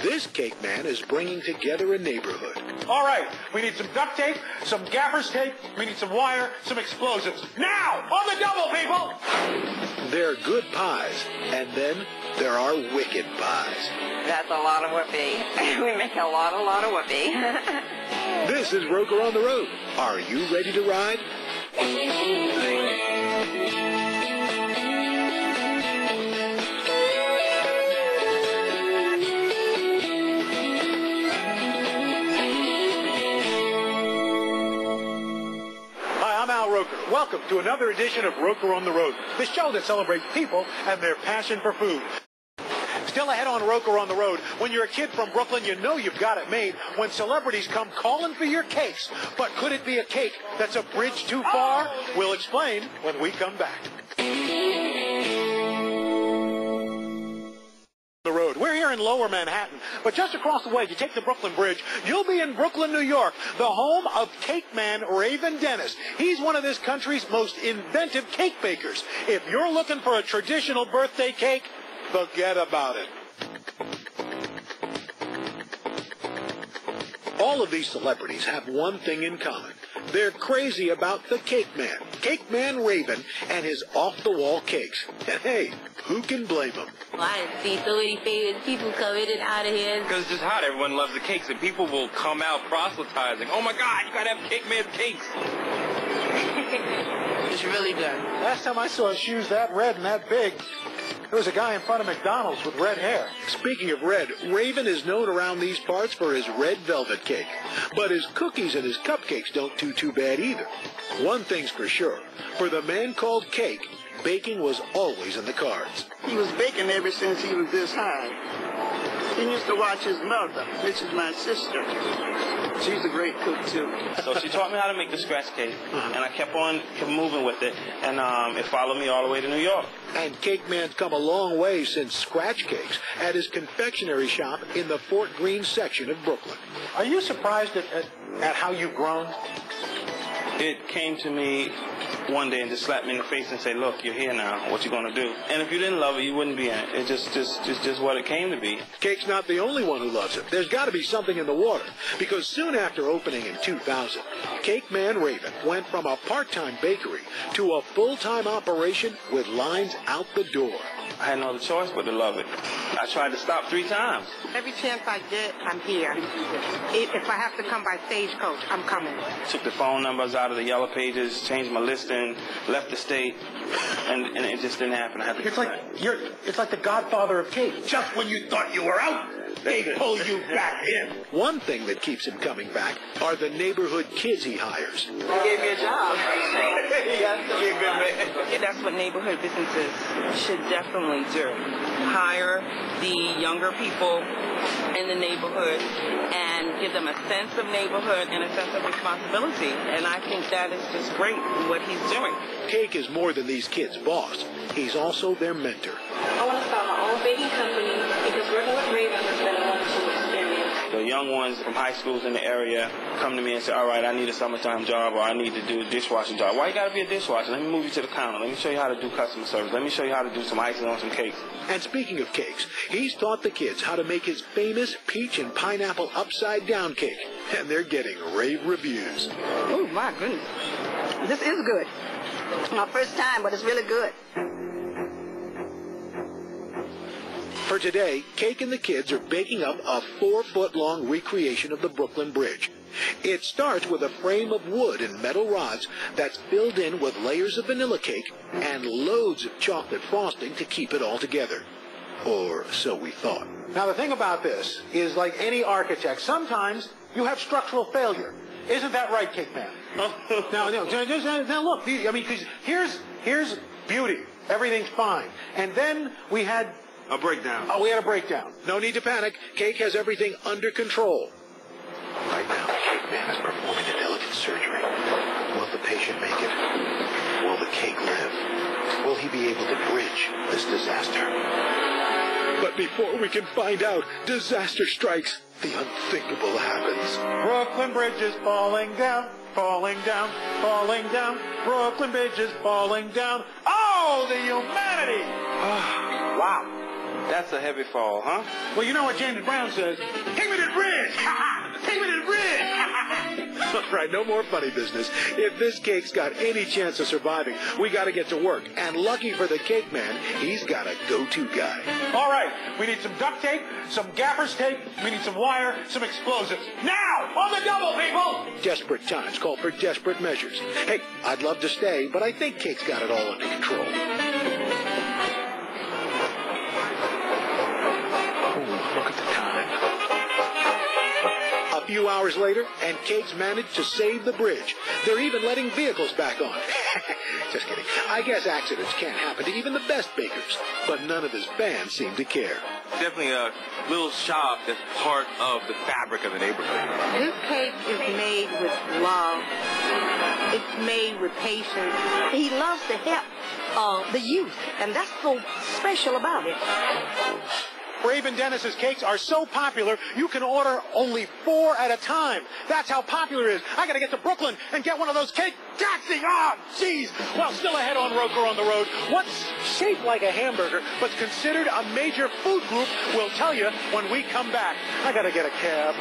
This cake man is bringing together a neighborhood. All right, we need some duct tape, some gaffer's tape, we need some wire, some explosives. Now, on the double, people! There are good pies, and then there are wicked pies. That's a lot of whoopee. We make a lot of whoopee. This is Roker on the Road. Are you ready to ride? Roker. Welcome to another edition of Roker on the Road, the show that celebrates people and their passion for food. Still ahead on Roker on the Road, when you're a kid from Brooklyn, you know you've got it made when celebrities come calling for your cakes. But could it be a cake that's a bridge too far? We'll explain when we come back. The road. We're here in Lower Manhattan, but just across the way, if you take the Brooklyn Bridge, you'll be in Brooklyn, New York, the home of cake man Rave Dennis. He's one of this country's most inventive cake bakers. If you're looking for a traditional birthday cake, forget about it. All of these celebrities have one thing in common. They're crazy about the cake man Raven, and his off-the-wall cakes. And hey, who can blame him? I see so many famous people come in and out of here. Because it's just hot. Everyone loves the cakes, and people will come out proselytizing. Oh, my God, you got to have Cake Man's cakes. It's really good. Last time I saw shoes that red and that big, there was a guy in front of McDonald's with red hair. Speaking of red, Raven is known around these parts for his red velvet cake. But his cookies and his cupcakes don't do too bad either. One thing's for sure. For the man called Cake, baking was always in the cards. He was baking ever since he was this high. He used to watch his mother, which is my sister. She's a great cook, too. So she taught me how to make the scratch cake, and I kept moving with it, and it followed me all the way to New York. And Cake Man's come a long way since scratch cakes at his confectionery shop in the Fort Greene section of Brooklyn. Are you surprised at how you've grown? It came to me one day and just slapped me in the face and said, look, you're here now. What you going to do? And if you didn't love it, you wouldn't be in it. It's just what it came to be. Cake's not the only one who loves it. There's got to be something in the water. Because soon after opening in 2000, Cake Man Raven went from a part-time bakery to a full-time operation with lines out the door. I had no other choice but to love it. I tried to stop 3 times. Every chance I get, I'm here. If I have to come by stagecoach, I'm coming. Took the phone numbers out of the yellow pages, changed my listing, left the state, and it just didn't happen. I had to It's like the godfather of cake. Just when you thought you were out, they pull you back in. One thing that keeps him coming back are the neighborhood kids he hires. They gave me a job. You have to be a good man. That's what neighborhood businesses should definitely do. Hire the younger people in the neighborhood and give them a sense of neighborhood and a sense of responsibility. And I think that is just great what he's doing. Cake is more than these kids' boss. He's also their mentor. I want to start my own baking company because working with Rave has been a wonderful experience. The young ones from high schools in the area come to me and say, all right, I need a summertime job or I need to do a dishwashing job. Why you got to be a dishwasher? Let me move you to the counter. Let me show you how to do customer service. Let me show you how to do some icing on some cakes. And speaking of cakes, he's taught the kids how to make his famous peach and pineapple upside-down cake. And they're getting rave reviews. Oh, my goodness. This is good. My first time, but it's really good. For today, Cake and the kids are baking up a 4-foot-long recreation of the Brooklyn Bridge. It starts with a frame of wood and metal rods that's filled in with layers of vanilla cake and loads of chocolate frosting to keep it all together. Or so we thought. Now, the thing about this is, like any architect, sometimes you have structural failure. Isn't that right, Cake Man? Now, look. I mean, because here's beauty. Everything's fine. And then we had a breakdown. Oh, we had a breakdown. No need to panic. Cake has everything under control. Right now, the Cake Man is performing a delicate surgery. Will the patient make it? Will the cake live? Will he be able to bridge this disaster? But before we can find out, disaster strikes. The unthinkable happens. Brooklyn Bridge is falling down, falling down, falling down. Brooklyn Bridge is falling down. Oh, the humanity! Wow. That's a heavy fall, huh? Well, you know what James Brown says? Take me to the bridge! Take me to the bridge! All right, no more funny business. If this cake's got any chance of surviving, we got to get to work. And lucky for the cake man, he's got a go-to guy. All right, we need some duct tape, some gaffer's tape, we need some wire, some explosives. Now! On the double, people! Desperate times call for desperate measures. Hey, I'd love to stay, but I think Cake's got it all under control. Look at the time. A few hours later, and Cake's managed to save the bridge. They're even letting vehicles back on. Just kidding. I guess accidents can't happen to even the best bakers. But none of his fans seem to care. Definitely a little shop that's part of the fabric of the neighborhood. This cake is made with love. It's made with patience. He loves to help the youth, and that's so special about it. Rave and Dennis's cakes are so popular, you can order only 4 at a time. That's how popular it is. I got to get to Brooklyn and get one of those cake taxis. Ah, jeez. Well, still ahead on Roker on the Road. What's shaped like a hamburger but considered a major food group, we'll tell you when we come back. I got to get a cab.